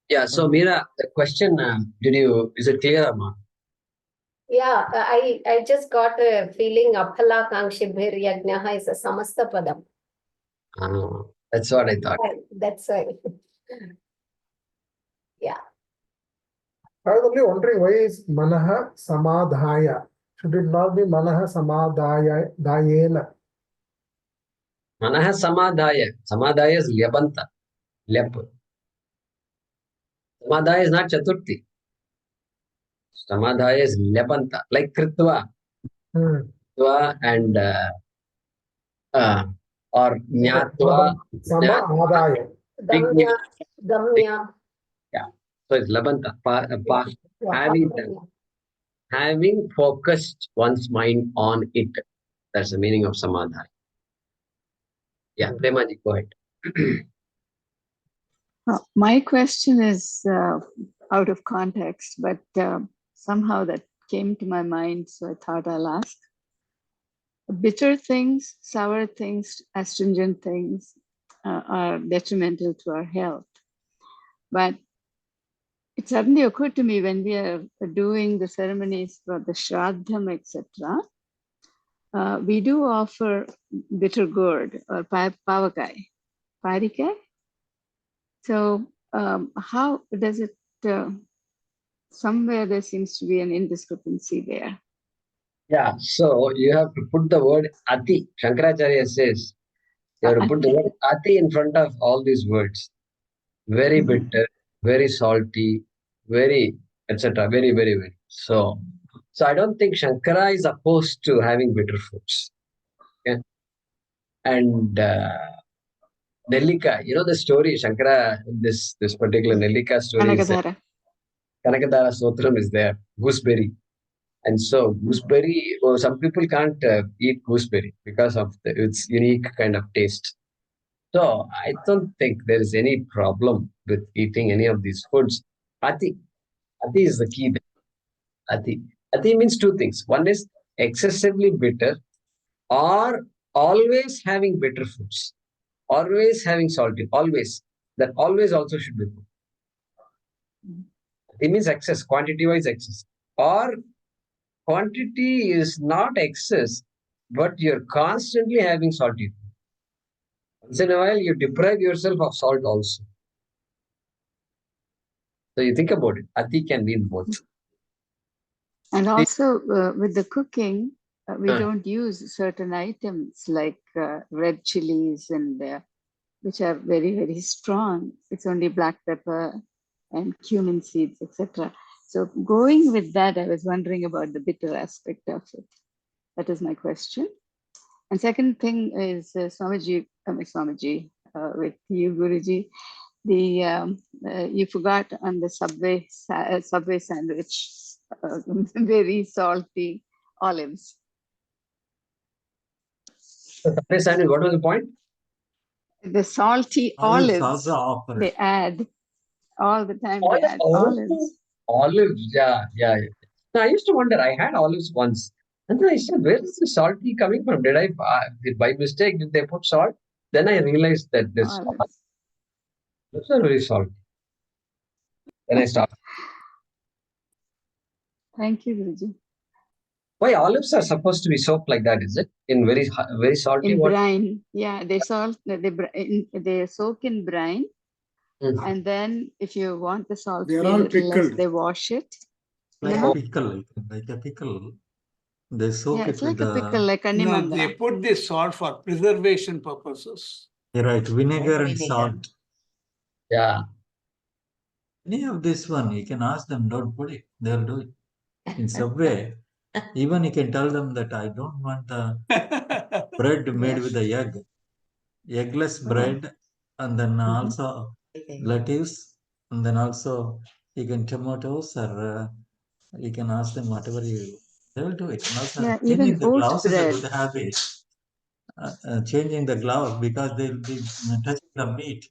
Yeah, so Meera, the question, is it clear or not? Yeah, I just got a feeling Aphala Kankshibhir Yajnaha is a Samasta Padam. That's what I thought. That's why. Yeah. I was only wondering why is Manaha Samadhaya? Should it not be Manaha Samadhayena? Manaha Samadhaya. Samadhaya is Lyabanta. Lyap. Samadhaya is not Chaturthi. Samadhaya is Lyabanta. Like Kritva. Kritva and or Nyatva. Samadhaya. Gamya. Gamya. Yeah. So it's Labanta. Having focused one's mind on it. That's the meaning of Samadhaya. Yeah, Premaji, go ahead. My question is out of context, but somehow that came to my mind, so I thought I'll ask. Bitter things, sour things, astringent things are detrimental to our health. But it suddenly occurred to me when we are doing the ceremonies for the Shraddham, etc., we do offer bitter gourd or pavakai. Parikai? So how does it, somewhere there seems to be an indiscrepancy there. Yeah, so you have to put the word Ati. Shankaracharya says, you have to put the word Ati in front of all these words. Very bitter, very salty, very, etc. Very, very, very. So I don't think Shankara is opposed to having bitter foods. Okay? And Nellika, you know the story, Shankara, this particular Nellika story is there. Kanakadhara Sotram is there, gooseberry. And so gooseberry, some people can't eat gooseberry because of its unique kind of taste. So I don't think there is any problem with eating any of these foods. Ati is the key there. Ati means two things. One is excessively bitter or always having bitter foods. Always having salty. Always. That always also should be put. It means excess, quantity-wise excess. Or quantity is not excess, but you're constantly having salty food. Once in a while, you deprive yourself of salt also. So you think about it. Ati can mean both. And also with the cooking, we don't use certain items like red chilies and which are very, very strong. It's only black pepper and cumin seeds, etc. So going with that, I was wondering about the bitter aspect of it. That is my question. And second thing is Swamiji, with you, Guruji, you forgot on the subway sandwich, very salty olives. The subway sandwich, what was the point? The salty olives they add all the time. They add olives. Olives, yeah. Now, I used to wonder, I had olives once. And then I said, where is the salty coming from? Did by mistake, did they put salt? Then I realized that this olives are very salty. Then I stopped. Thank you, Guruji. Why olives are supposed to be soaked like that, is it? In very salty water? Brine. Yeah, they soak in brine. And then if you want the salt to be a little less, they wash it. Like a pickle. They soak it like a pickle, like animanga. No, they put the salt for preservation purposes. You're right, vinegar and salt. Yeah. Any of this one, you can ask them, don't put it. They'll do it. In Subway, even you can tell them that I don't want the bread made with the egg. Eggless bread, and then also lettuce, and then also you can tomatoes, or you can ask them whatever they will do it. And also even the oat gloves bread. is a good habit. Changing the gloves because they'll be touching the meat.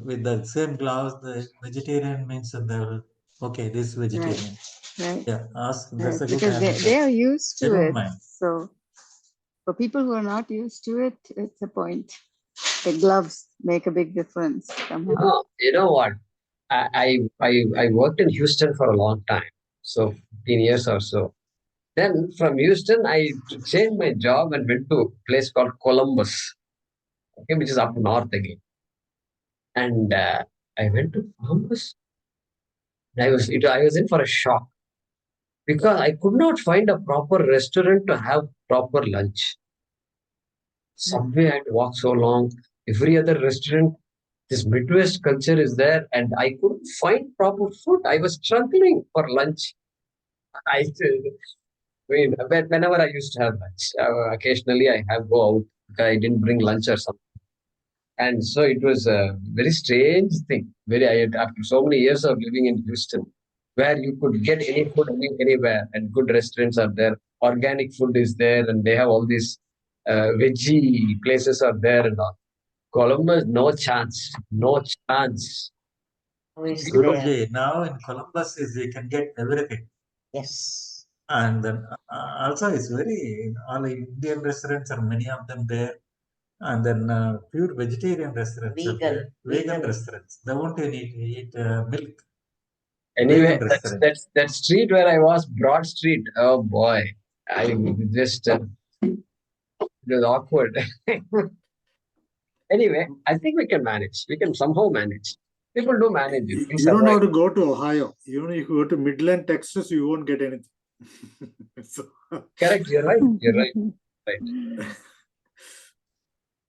With the same gloves, the vegetarian means that they will, okay, this vegetarian. Right. Yeah, ask. That's a good because habit. they are used to it. Mind. So for people who are not used to it, it's a point. The gloves make a big difference somehow. You know what? I worked in Houston for a long time, so 15 years or so. Then from Houston, I changed my job and went to a place called Columbus, okay, which is up north again. And I went to Columbus. I was in for a shock because I could not find a proper restaurant to have proper lunch. Subway, I had to walk so long. Every other restaurant, this Midwest culture is there, and I couldn't find proper food. I was struggling for lunch. I mean, whenever I used to have lunch, occasionally I have go out because I didn't bring lunch or something. And so it was a very strange thing. After so many years of living in Houston, where you could get any food anywhere, and good restaurants are there, organic food is there, and they have all these veggie places are there and all. Columbus, no chance, no chance. Guruji, now in Columbus is you can get everything. Yes. And then also it's very, all Indian restaurants are many of them there. And then pure vegetarian restaurants are there. Vegan restaurants. They won't eat milk. Anyway, Vegan that's, restaurant. that's that street where I was, Broad Street. Oh boy, I just it was awkward. Anyway, I think we can manage. We can somehow manage. People do manage it. We You don't survive. have to go to Ohio. Even if you go to Midland, Texas, you won't get anything. So, Correct. You're right. You're right. Right.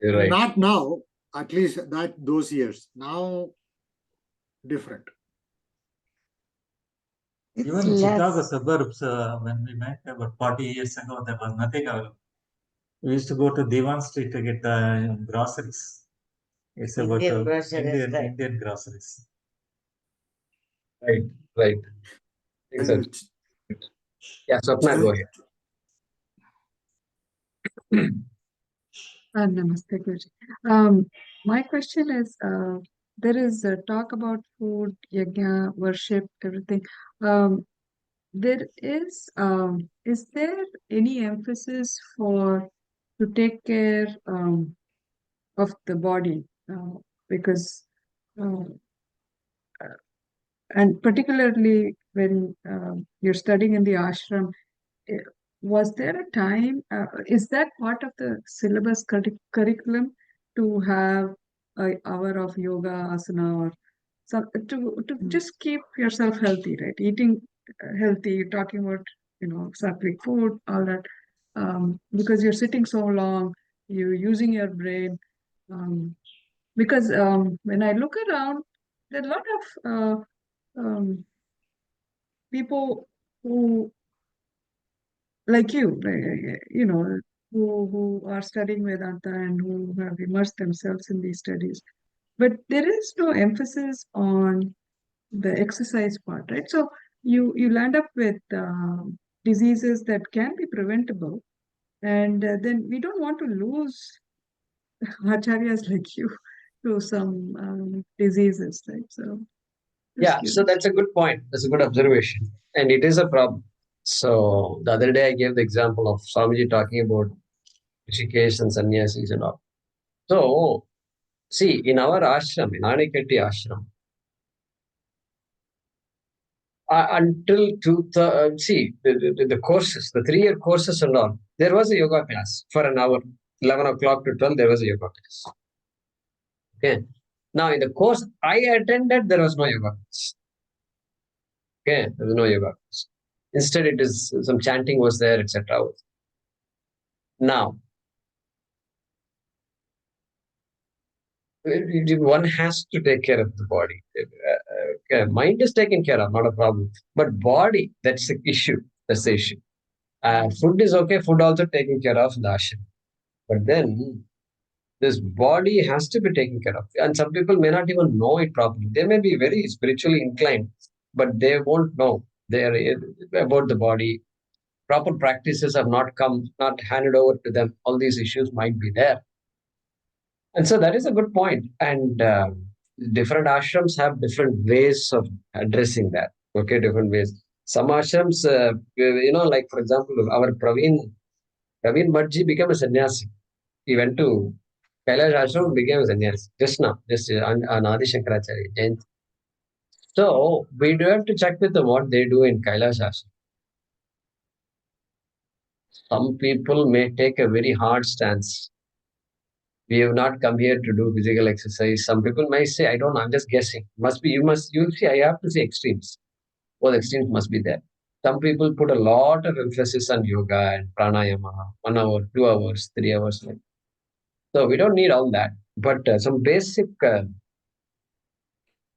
You're right. not now, at least that those years. Now, different. It's Even in Chicago less. suburbs, when we met about 40 years ago, there was nothing available. We used to go to Diwan Street to get groceries. It's about Indian groceries, right. Indian groceries. Right. Right. Exactly. Yeah, Swapna, go ahead. Namaste, Guruji. My question is, there is talk about food, yajna, worship, everything. There is there any emphasis to take care of the body? Because, and particularly when you're studying in the ashram, was there a time, is that part of the syllabus curriculum to have an hour of yoga, asana, or to just keep yourself healthy, right? Eating healthy, talking about, sattvic food, all that. Because you're sitting so long, you're using your brain. Because when I look around, there are a lot of people who, like you, who are studying Vedanta and who have immersed themselves in these studies. But there is no emphasis on the exercise part, right? So you land up with diseases that can be preventable. And then we don't want to lose acharyas like you to some diseases, right? So Yeah, so that's a good point. That's a good observation. And it is a problem. So the other day I gave the example of Swamiji talking about Rishikesh and sannyasis and all. So, see, in our ashram, in Anikatti ashram, until the courses, the 3-year courses and all, there was a yoga class for an hour, 11 o'clock to 12, there was a yoga class. Okay. Now, in the course I attended, there was no yoga class. Okay, there was no yoga class. Instead, it is some chanting was there, etc. Now, one has to take care of the body. Mind is taken care of, not a problem. But body, that's the issue. That's the issue. Food is okay. Food also taken care of in the ashram. But then this body has to be taken care of. And some people may not even know it properly. They may be very spiritually inclined, but they won't know about the body. Proper practices have not handed over to them. All these issues might be there. And so that is a good point. And different ashrams have different ways of addressing that. Okay, different ways. Some ashrams, like for example, our Praveen Bhattji became a sannyasi. He went to Kailash Ashram became sannyas just now, just on Adi Shankaracharya Jayanti. So we do have to check with them what they do in Kailash Ashram. Some people may take a very hard stance. We have not come here to do physical exercise. Some people may say, I don't know, I'm just guessing. You see, I have to say extremes. Both extremes must be there. Some people put a lot of emphasis on yoga and pranayama, 1 hour, 2 hours, 3 hours. So we don't need all that. But some basic,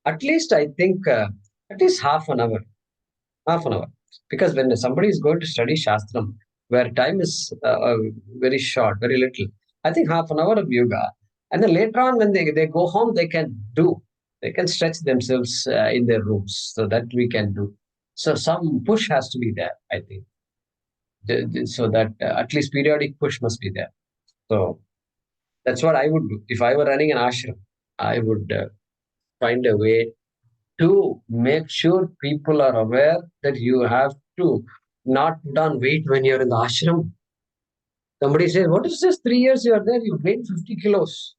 at least I think, at least half an hour. Because when somebody is going to study Shastram, where time is very short, very little, I think half an hour of yoga. And then later on, when they go home, they can stretch themselves in their rooms. So that we can do. So some push has to be there, I think. So that at least periodic push must be there. So that's what I would do. If I were running an ashram, I would find a way to make sure people are aware that you have to not put on weight when you're in the ashram. Somebody says, what is this? 3 years you are there, you gained 50 kilos.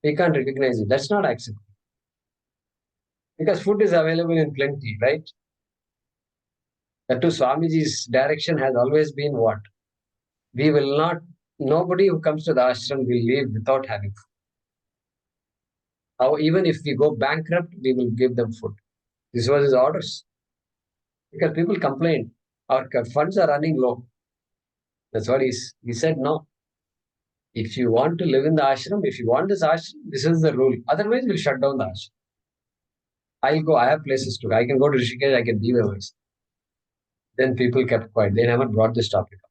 We can't recognize it. That's not acceptable. Because food is available in plenty, right? That too, Swamiji's direction has always been what? Nobody who comes to the ashram will leave without having food. Even if we go bankrupt, we will give them food. This was his orders. Because people complain, our funds are running low. That's what he said, no. If you want to live in the ashram, if you want this ashram, this is the rule. Otherwise, we'll shut down the ashram. I'll go, I have places to go. I can go to Rishikesh, I can be my voice. Then people kept quiet. They never brought this topic up.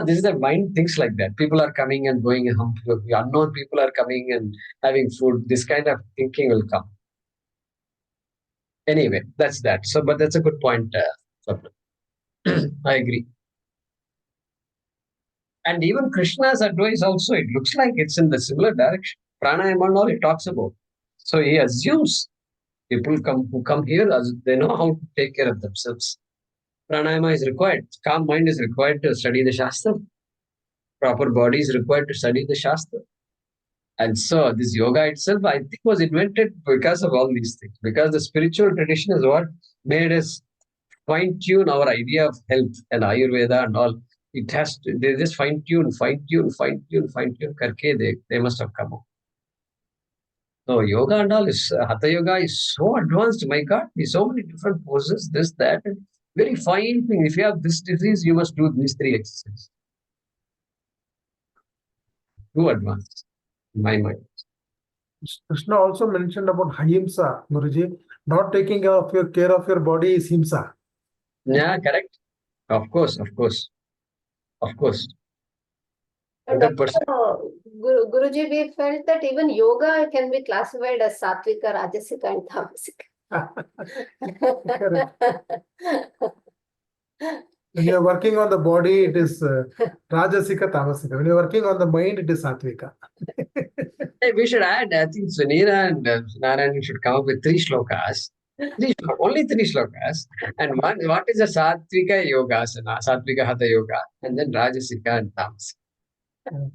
This is the mind thinks like that. People are coming and going, unknown people are coming and having food. This kind of thinking will come. Anyway, that's that. So, but that's a good point, I agree. And even Krishna's advice also, it looks like it's in the similar direction. Pranayama and all he talks about. So he assumes people who come here, they know how to take care of themselves. Pranayama is required. Calm mind is required to study the Shastra. Proper body is required to study the Shastra. And so this yoga itself, I think, was invented because of all these things. Because the spiritual tradition is what made us fine-tune our idea of health and Ayurveda and all. They just fine-tune, karke they must have come up. So yoga and all is, Hatha yoga is so advanced, my God. There's so many different poses, this, that, and very fine thing. If you have this disease, you must do these 3 exercises. Too advanced, in my mind. Krishna also mentioned about Ahimsa, Guruji. Not taking care of your body is Himsa. Yeah, correct. Of course. And 100%. Guruji, we felt that even yoga can be classified as Satvika, Rajasika, and Tamasika. When you're working on the body, it is Rajasika, Tamasika. When you're working on the mind, it is Satvika. Hey, we should add, I think Sunira and Narayan should come up with 3 shlokas. Only 3 shlokas. And what is a Satvika Yogasana, Satvika Hatha Yoga, and then Rajasika and Tamasika.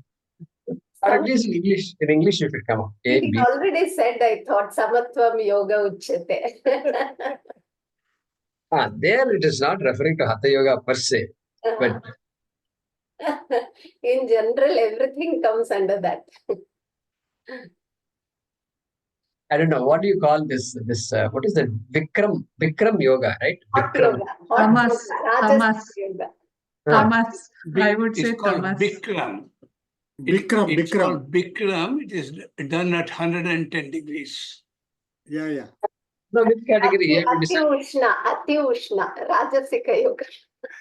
Or at least in English you should come up. He already said, I thought, Samatvam Yoga Uchyate. There it is not referring to Hatha Yoga per se. But in general, everything comes under that. I don't know, what do you call this? What is that? Bikram yoga, right? Bikram. Tamas. I would say Tamas. Bikram. It's called Bikram. It is done at 110 degrees. Yeah. No, which category? Ati Ushna, Rajasika Yoga.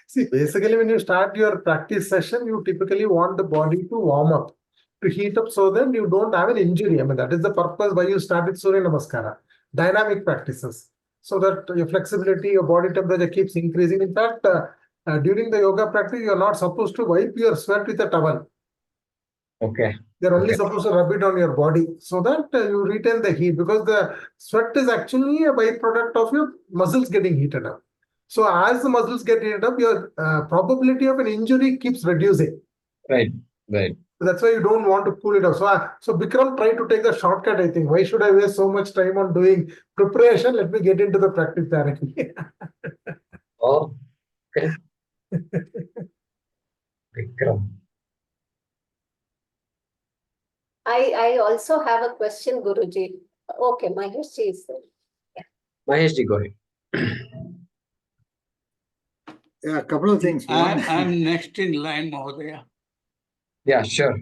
See, basically, when you start your practice session, you typically want the body to warm up, to heat up, so that you don't have an injury. I mean, that is the purpose why you started Surya Namaskara. Dynamic practices, so that your flexibility, your body temperature keeps increasing. In fact, during the yoga practice, you are not supposed to wipe your sweat with a towel. Okay. You're only supposed to rub it on your body, so that you retain the heat, because the sweat is actually a byproduct of your muscles getting heated up. So as the muscles get heated up, your probability of an injury keeps reducing. Right. Right. That's why you don't want to cool it off. So Bikram tried to take the shortcut, I think. Why should I waste so much time on doing preparation? Let me get into the practice directly. Oh, okay. Vikram. I also have a question, Guruji. Okay, Maheshji is there. Maheshji, go ahead. Yeah, a couple of things. One, I'm next in line, Mahodaya. Yeah, sure.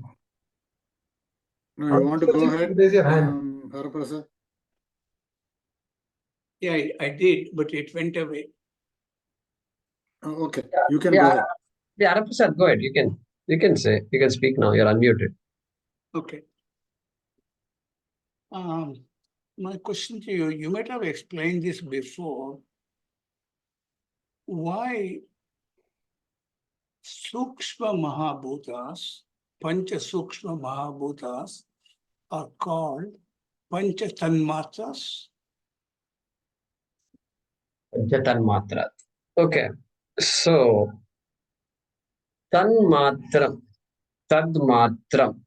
no, you want to go ahead, Raise your hand. Haraprasad? Yeah, I did, but it went away. Oh, okay, Yeah, you can yeah, go ahead. Yeah, Haraprasad, go ahead. You can speak now. You're unmuted. Okay. My question to you, you might have explained this before. Why Sukshma Mahabhutas, Pancha Sukshma Mahabhutas are called Pancha Tanmatras? Tanmatrat. Okay. So, Tanmatram, Tadmatram.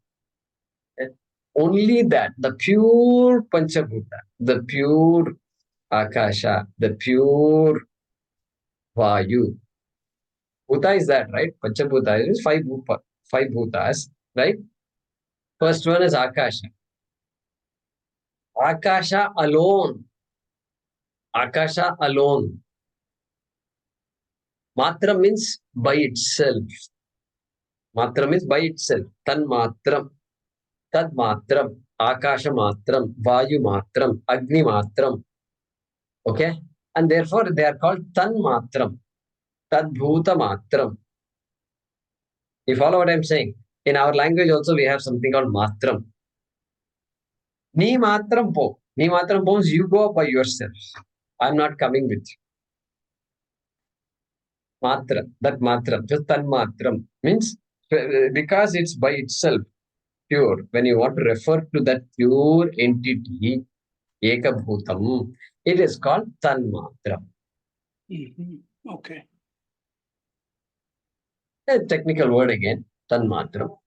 Only that, the pure Panchabhuta, the pure Akasha, the pure Vayu. Bhuta is that, right? Panchabhuta is five bhutas, right? First one is Akasha. Akasha alone. Akasha alone. Matra means by itself. Matra means by itself. Tan matram. Tad matram. Akasha matram. Vayu matram. Agni matram. Okay? And therefore they are called tan matram. Tad bhuta matram. You follow what I'm saying? In our language also we have something called matram. Ni matram po. Ni matram po means you go by yourself. I'm not coming with you. Matra, that matram, just tan matram means because it's by itself pure. When you want to refer to that pure entity, ekabhutam, it is called tan matram. Okay. A technical word again, tan matram.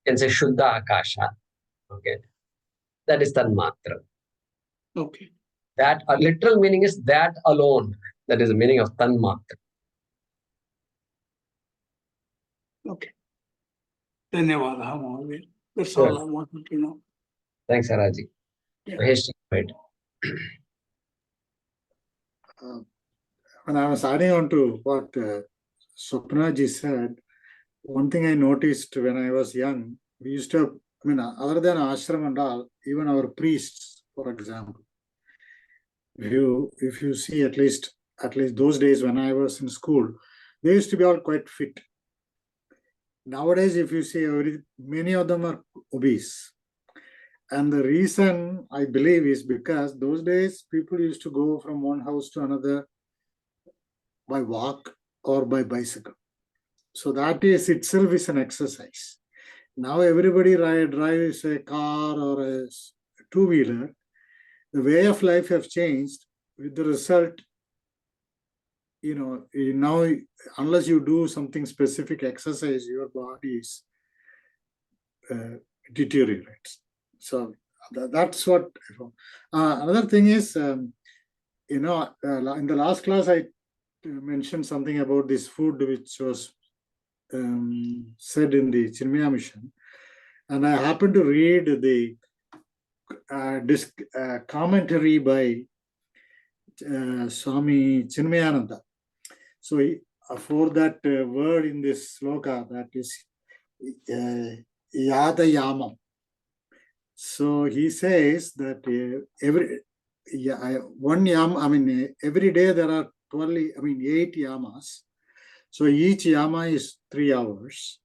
You can say Shuddha Akasha. Okay, that is tan matram. Okay. That literal meaning is that alone. That is the meaning of tan matram. Okay. Dhanyavada, Mahavir. That's Sure. all I wanted to know. Thanks, Haraji. Yeah. Mahesh, right. When I was adding on to what Swapna ji said, one thing I noticed when I was young, we used to have, I mean, other than ashram and all, even our priests, for example, if you see at least those days when I was in school, they used to be all quite fit. Nowadays, if you see, many of them are obese. And the reason I believe is because those days people used to go from one house to another by walk or by bicycle. So that is itself is an exercise. Now everybody drives a car or a two-wheeler. The way of life has changed with the result, now unless you do something specific exercise, your body is deteriorates. So that's what. Another thing is, in the last class I mentioned something about this food which was said in the Chinmaya mission, and I happened to read the commentary by Swami Chinmayananda. So for that word in this sloka, that is yadayamam. So he says that one yam, every day there are 8 yamas. So each yama is 3 hours.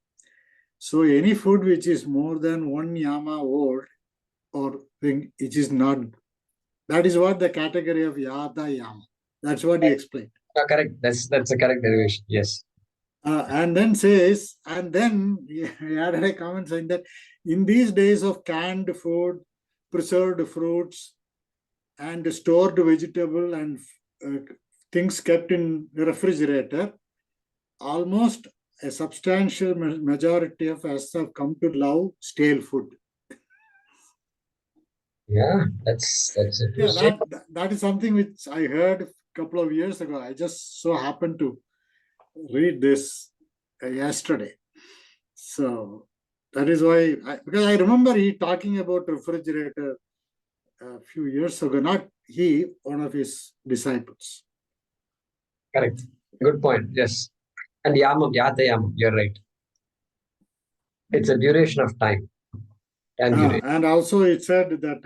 So any food which is more than 1 yama old or thing, it is not. That is what the category of yada yama. That's what he explained. Correct. That's a correct derivation. Yes. And then says, and then he added a comment saying that in these days of canned food, preserved fruits, and stored vegetable and things kept in the refrigerator, almost a substantial majority of us have come to love stale food. Yeah, that's a true Yeah, statement. that is something which I heard a couple of years ago. I just so happened to read this yesterday. So that is why, because I remember he talking about refrigerator a few years ago, not he, one of his disciples. Correct. Good point. Yes. And yamam, yata yamam, you're right. It's a duration of time. And duration. And also it said that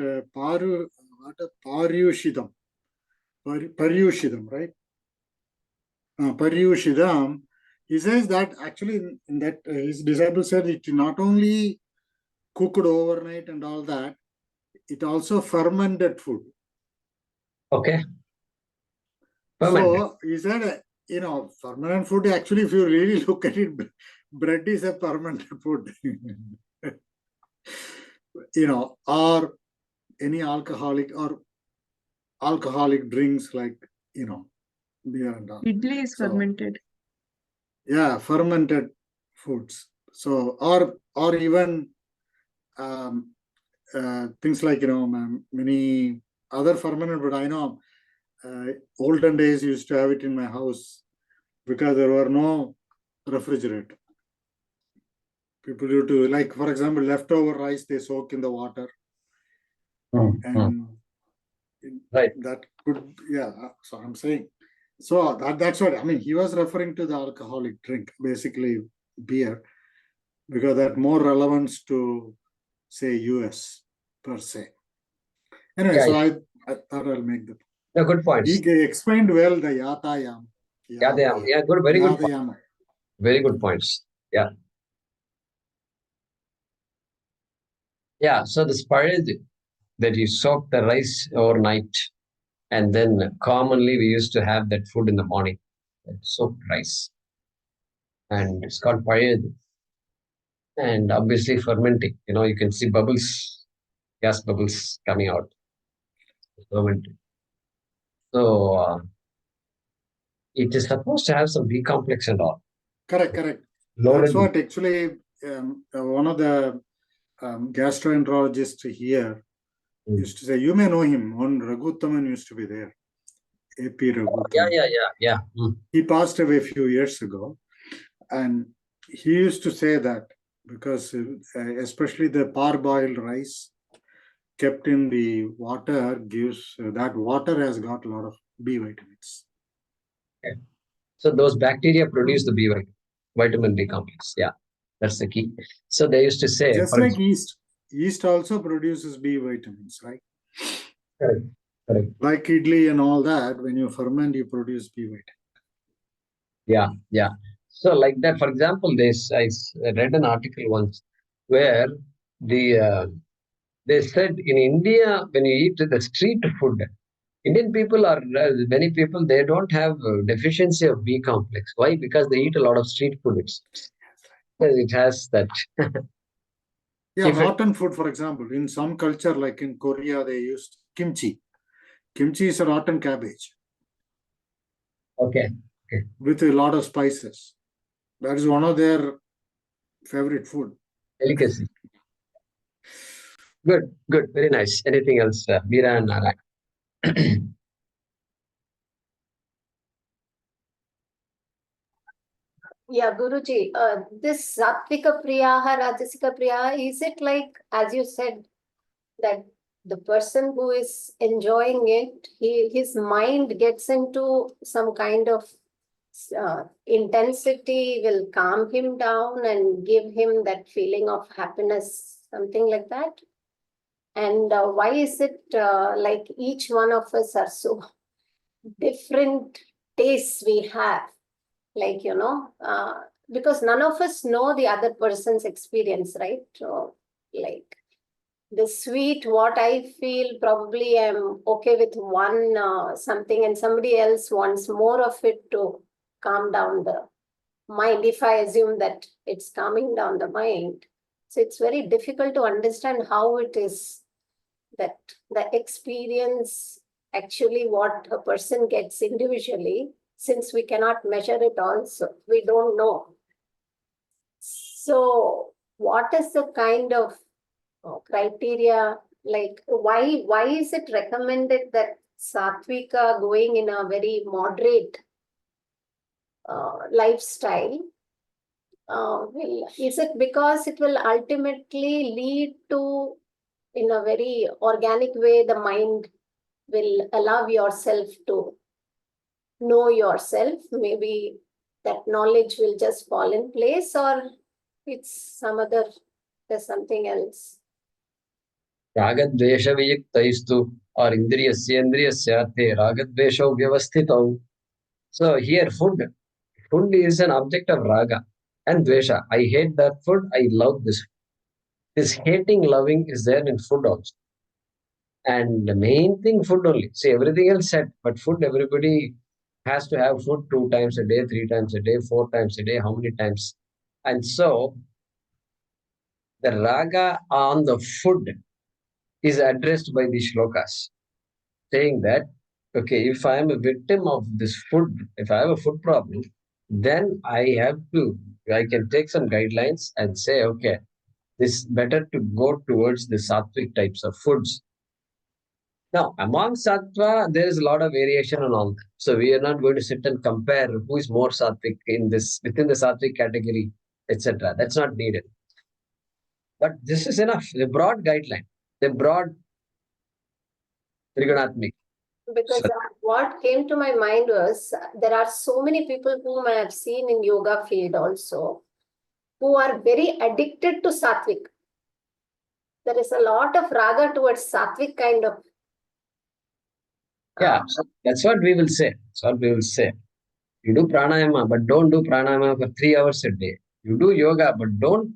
paryushidam, right? Paryushidam, he says that actually in that his disciple said it not only cooked overnight and all that, it also fermented food. Okay. Fermented. So he said, fermented food, actually, if you really look at it, bread is a fermented food. Or any alcoholic drinks like, beer and all. Idli is fermented. Yeah, fermented foods. So, or even things like, many other fermented, but I know olden days used to have it in my house because there were no refrigerator. People used to, like, for example, leftover rice, they soak in the water. And right. That could, so I'm saying. So that's what, I mean, he was referring to the alcoholic drink, basically beer, because that more relevance to, say, US per se. Anyway, so I thought I'll make the. Yeah, good points. He explained well the yatayam. Yatayam. Yeah, good, very good. Very good points. Yeah. Yeah, so the sparge that you soak the rice overnight, and then commonly we used to have that food in the morning, soaked rice. And it's called payed. And obviously fermenting. You can see bubbles, gas bubbles coming out. Fermenting. So it is supposed to have some B complex and all. Correct. That's what actually one of the gastroenterologists here used to say. You may know him. One Raghuttaman used to be there. AP Raghuttaman. Yeah. He passed away a few years ago. And he used to say that because especially the parboiled rice kept in the water gives, that water has got a lot of B vitamins. Okay. So those bacteria produce the B vitamin B complex. Yeah, that's the key. So they used to say, just like yeast also produces B vitamins, right? Correct. Like idli and all that, when you ferment, you produce B vitamin. Yeah. So like that, for example, I read an article once where they said in India, when you eat the street food, Indian people many people, they don't have deficiency of B complex. Why? Because they eat a lot of street food. It has that. Yeah, rotten food, for example, in some culture, like in Korea, they used kimchi. Kimchi is a rotten cabbage. Okay. With a lot of spices. That is one of their favorite food. Delicacy. Good. Very nice. Anything else, Meera and Narayan? Yeah, Guruji, this Sattvika Priyaha, Rajasika Priyaha, is it like, as you said, that the person who is enjoying it, his mind gets into some kind of intensity, will calm him down and give him that feeling of happiness, something like that? And why is it like each one of us are so different tastes we have? Like, because none of us know the other person's experience, right? So, like the sweet, what I feel, probably I'm okay with one something, and somebody else wants more of it to calm down the mind, if I assume that it's calming down the mind. So it's very difficult to understand how it is that the experience, actually what a person gets individually, since we cannot measure it also, we don't know. So what is the kind of criteria, like why is it recommended that Satvika going in a very moderate lifestyle? Is it because it will ultimately lead to, in a very organic way, the mind will allow yourself to know yourself? Maybe that knowledge will just fall in place, or it's there's something else. Ragadveshaviyuktaistu or indriyasyendriyasyarthe ragadvesho vyavasthitau. So here food. Food is an object of raga and dvesha. I hate that food. I love this. This hating, loving is there in food also. And the main thing, food only. See, everything else said, but food, everybody has to have food 2 times a day, 3 times a day, 4 times a day, how many times? And so, the raga on the food is addressed by the shlokas, saying that, okay, if I am a victim of this food, if I have a food problem, then I can take some guidelines and say, okay, this better to go towards the sattvic types of foods. Now, among sattva, there is a lot of variation and all that. So we are not going to sit and compare who is more sattvic within the sattvic category, etc. That's not needed. But this is enough. The broad guideline, the broad trigonatmic. Because what came to my mind was there are so many people whom I have seen in yoga field also who are very addicted to sattvic. There is a lot of raga towards sattvic kind of. Yeah, that's what we will say. That's what we will say. You do pranayama, but don't do pranayama for 3 hours a day. You do yoga, but don't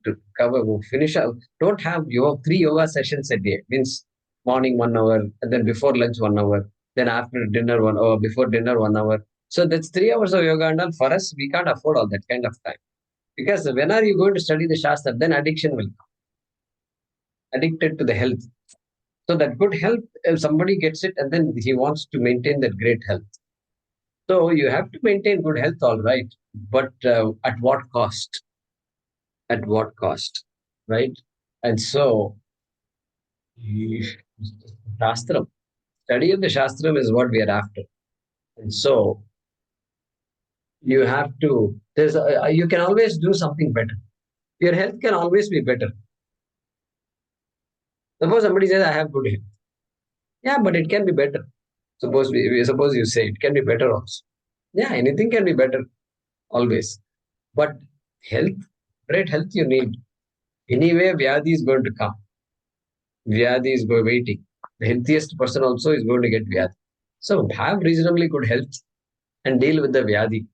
finish out. Don't have your 3 yoga sessions a day. Means morning 1 hour, and then before lunch 1 hour, then after dinner 1 hour, before dinner 1 hour. So that's 3 hours of yoga, and all. For us, we can't afford all that kind of time. Because when are you going to study the Shastra? Then addiction will come. Addicted to the health. So that good health, if somebody gets it, and then he wants to maintain that great health. So you have to maintain good health, all right, but at what cost? At what cost, right? And so, Shastram, study of the Shastram is what we are after. And so, you have to. You can always do something better. Your health can always be better. Suppose somebody says, "I have good health." Yeah, but it can be better. Suppose suppose you say it can be better also. Yeah, anything can be better, always. But health, great health you need. Anyway, Vyadi is going to come. Vyadi is waiting. The healthiest person also is going to get Vyadi. So have reasonably good health and deal with the Vyadi.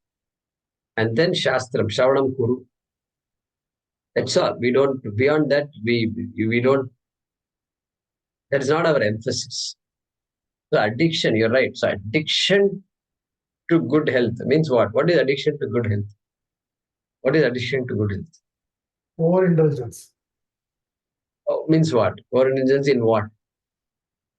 And then Shastram, Shravanam Kuru. That's all. We don't, beyond that, we don't, that is not our emphasis. So addiction, you're right. So addiction to good health means what? What is addiction to good health? What is addiction to good health? Overindulgence. Oh, means what? Overindulgence in what?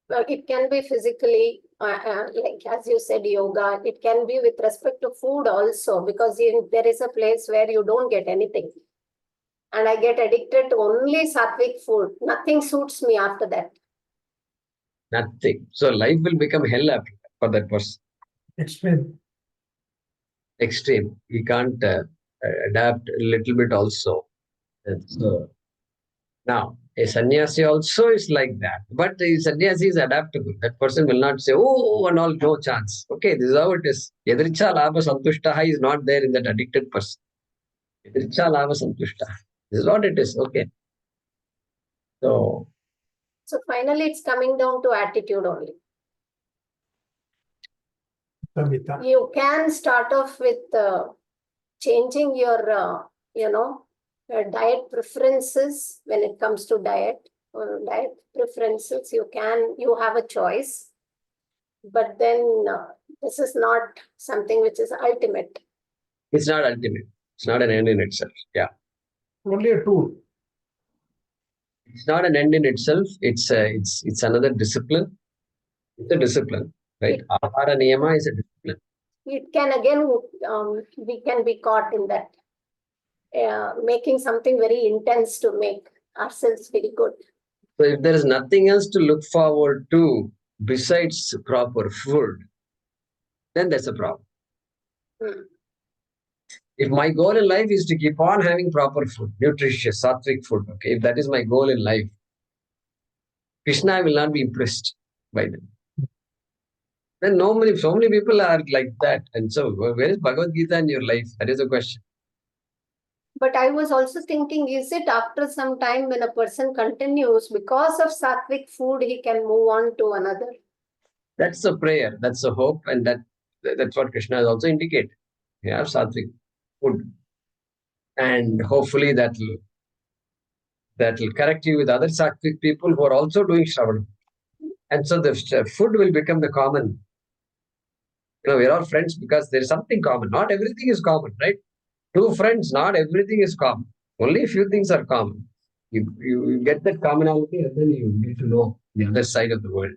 Well, it can be physically, like as you said, yoga. It can be with respect to food also, because there is a place where you don't get anything. And I get addicted to only sattvic food. Nothing suits me after that. Nothing. So life will become hell after that for that person. Extreme. Extreme. We can't adapt a little bit also. So now a sannyasi also is like that, but a sannyasi is adaptable. That person will not say, "Oh, and all, no chance." Okay, this is how it is. Yadricha labha santushtaha is not there in that addicted person. Yadricha labha santushtaha. This is what it is. Okay. So finally, it's coming down to attitude only. Samhita. You can start off with changing your, your diet preferences when it comes to diet. Diet preferences, you have a choice. But then this is not something which is ultimate. it's not ultimate. It's not an end in itself. Yeah. Only a tool. It's not an end in itself. It's another discipline. It's a discipline, right? Ahara niyama is a discipline. It can again, we can be caught in that. making something very intense to make ourselves feel good. So if there is nothing else to look forward to besides proper food, then there's a problem. Hmm. If my goal in life is to keep on having proper food, nutritious, sattvic food, okay, if that is my goal in life, Krishna will not be impressed by them. Then so many people are like that. And so where is Bhagavad Gita in your life? That is the question. But I was also thinking, is it after some time when a person continues, because of sattvic food, he can move on to another? That's a prayer, that's a hope, and that's what Krishna has also indicated. You have sattvic food. And hopefully that will correct you with other sattvic people who are also doing Shravana. And so the food will become the common. We're all friends because there is something common. Not everything is common, right? Two friends, not everything is common. Only a few things are common. You get that commonality and then you get to know the other side of the world.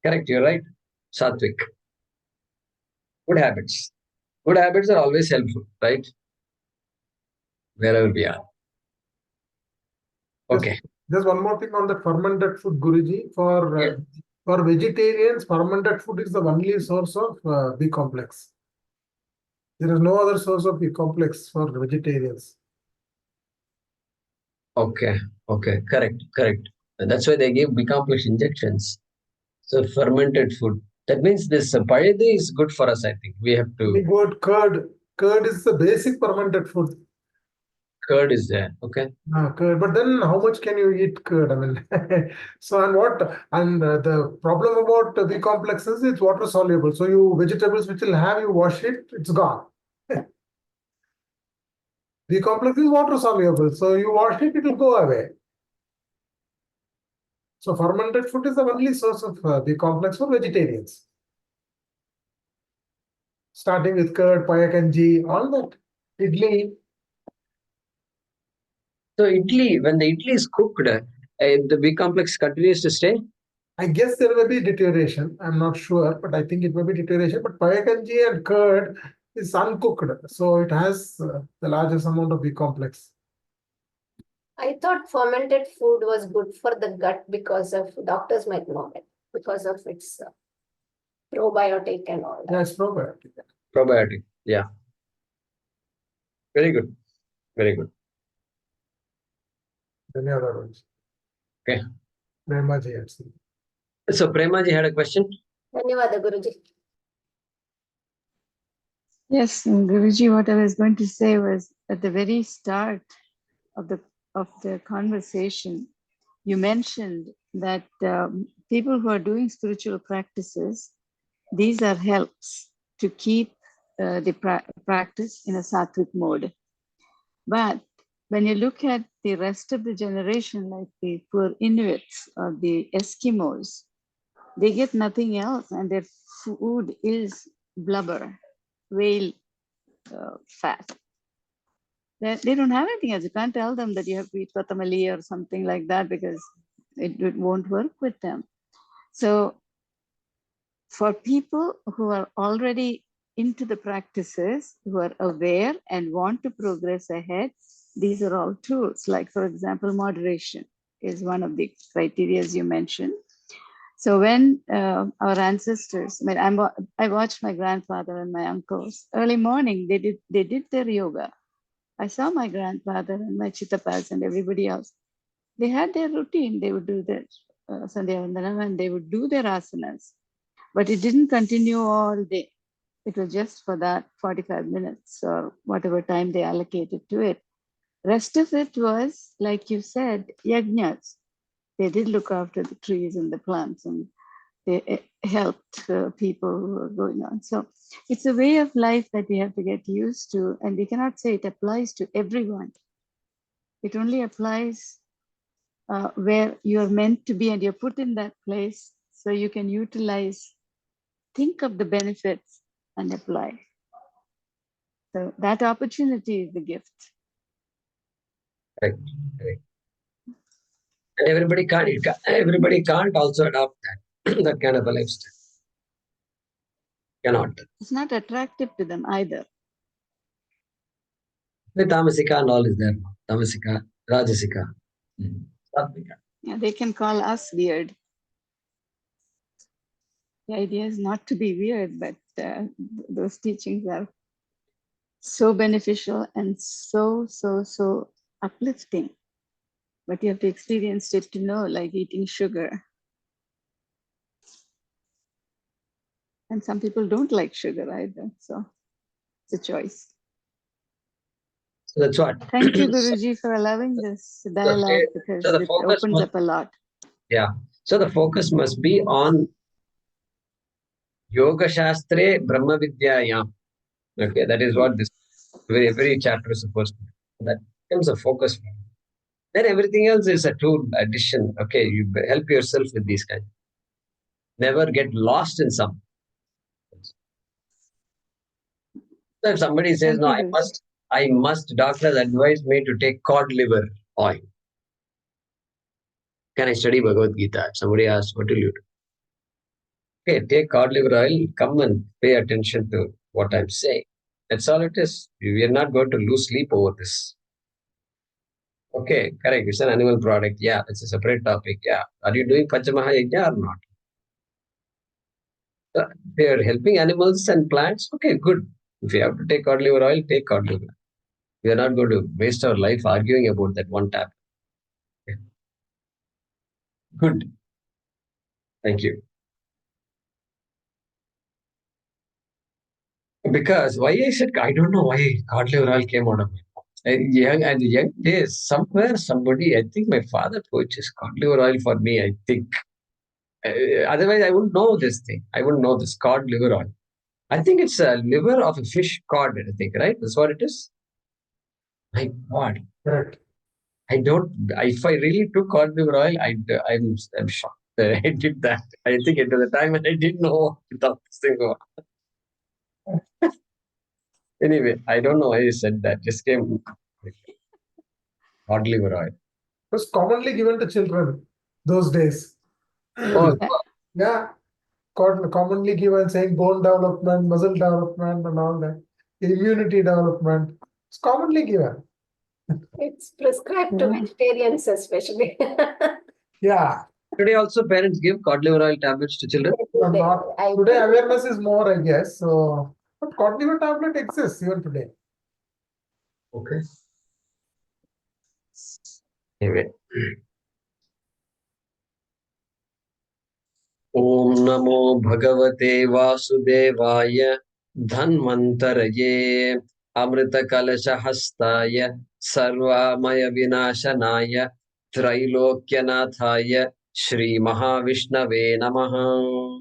Correct, you're right. Sattvic. Good habits. Good habits are always helpful, right? Wherever we are. Okay. Just one more thing on the fermented food, Guruji. For vegetarians, fermented food is the only source of B complex. There is no other source of B complex for vegetarians. Okay. Correct. And that's why they give B complex injections. So fermented food. That means this payadi is good for us, I think. We have to. We got curd. Curd is the basic fermented food. Curd is there. Okay. Curd. But then how much can you eat curd? I mean, so the problem about B complex is it's water soluble. So you vegetables which will have, you wash it, it's gone. B complex is water soluble. So you wash it, it will go away. So fermented food is the only source of B complex for vegetarians. Starting with curd, payakanji, all that. Idli. So when the idli is cooked, the B complex continues to stay? I guess there may be deterioration. I'm not sure, but I think it may be deterioration. But payakanji and curd is uncooked, so it has the largest amount of B complex. I thought fermented food was good for the gut because of, doctors might know it, because of its probiotic and all that. Yeah, it's probiotic. Probiotic, yeah. Very good. Any other ones? Okay. Premaji, actually. So Premaji had a question? Dhanyawada, Guruji. Yes, Guruji, what I was going to say was at the very start of the conversation, you mentioned that people who are doing spiritual practices, these are helps to keep the practice in a sattvic mode. But when you look at the rest of the generation, like the poor Inuits or the Eskimos, they get nothing else, and their food is blubber, whale fat. They don't have anything else. You can't tell them that you have to eat kotamali or something like that because it won't work with them. So for people who are already into the practices, who are aware and want to progress ahead, these are all tools. Like, for example, moderation is one of the criteria you mentioned. So when our ancestors, I watched my grandfather and my uncles early morning, they did their yoga. I saw my grandfather and my chitapas and everybody else. They had their routine. They would do their Sandhya Vandanam and they would do their asanas. But it didn't continue all day. It was just for that 45 minutes or whatever time they allocated to it. Rest of it was, like you said, yajnas. They did look after the trees and the plants and they helped people who were going on. So it's a way of life that we have to get used to, and we cannot say it applies to everyone. It only applies where you're meant to be and you're put in that place so you can utilize, think of the benefits and apply. So that opportunity is the gift. Right. And everybody can't also adopt that kind of a lifestyle. Cannot. It's not attractive to them either. The Tamasika and all is there. Tamasika, Rajasika, Sattvika. Yeah, they can call us weird. The idea is not to be weird, but those teachings are so beneficial and so uplifting. But you have to experience it to know, like eating sugar. And some people don't like sugar either, so it's a choice. So that's what. Thank you, Guruji, for allowing this dialogue because so the it focus opens up a lot. Yeah. So the focus must be on Yoga Shastre Brahma Vidyayam. Okay, that is what this every chapter is supposed to be. That becomes a focus. Then everything else is a tool, addition. Okay, you help yourself with these kinds. Never get lost in some. So if somebody says, Thank no, you, I must, doctors advise me to take cod liver oil. Can I study Bhagavad Gita? If somebody asks, what will you do? Okay, take cod liver oil, come and pay attention to what I'm saying. That's all it is. We are not going to lose sleep over this. Okay, correct. It's an animal product. Yeah, it's a separate topic. Yeah. Are you doing Panchamaha or not? They are helping animals and plants. Okay, good. If you have to take cod liver oil, take cod liver. We are not going to waste our life arguing about that one tab. Okay. Good. Thank you. Because why I said, I don't know why cod liver oil came out of me. Young days, somewhere somebody, I think my father purchased cod liver oil for me, I think. Otherwise, I wouldn't know this thing. I wouldn't know this cod liver oil. I think it's a liver of a fish cod, I think, right? That's what it is. My God. Correct. I don't, if I really took cod liver oil, I'm shocked that I did that. I think it was a time when I didn't know without this thing. Anyway, I don't know why you said that. Just came cod liver oil. It was commonly given to children those days. Oh, Yeah, commonly given, saying bone development, muscle development, and all that. Immunity development. It's commonly given. It's prescribed to vegetarians, especially. Yeah. today also parents give cod liver oil tablets to children. Today awareness is more, I guess. So, but cod liver tablet exists even today. Okay. Anyway. Om Namo Bhagavate Vasudevaya Dhanvantaraye Amrita Kalasha Hastaya Sarvamaya Vinashanaya Trailokyanataya Shri Mahavishnave Namaha.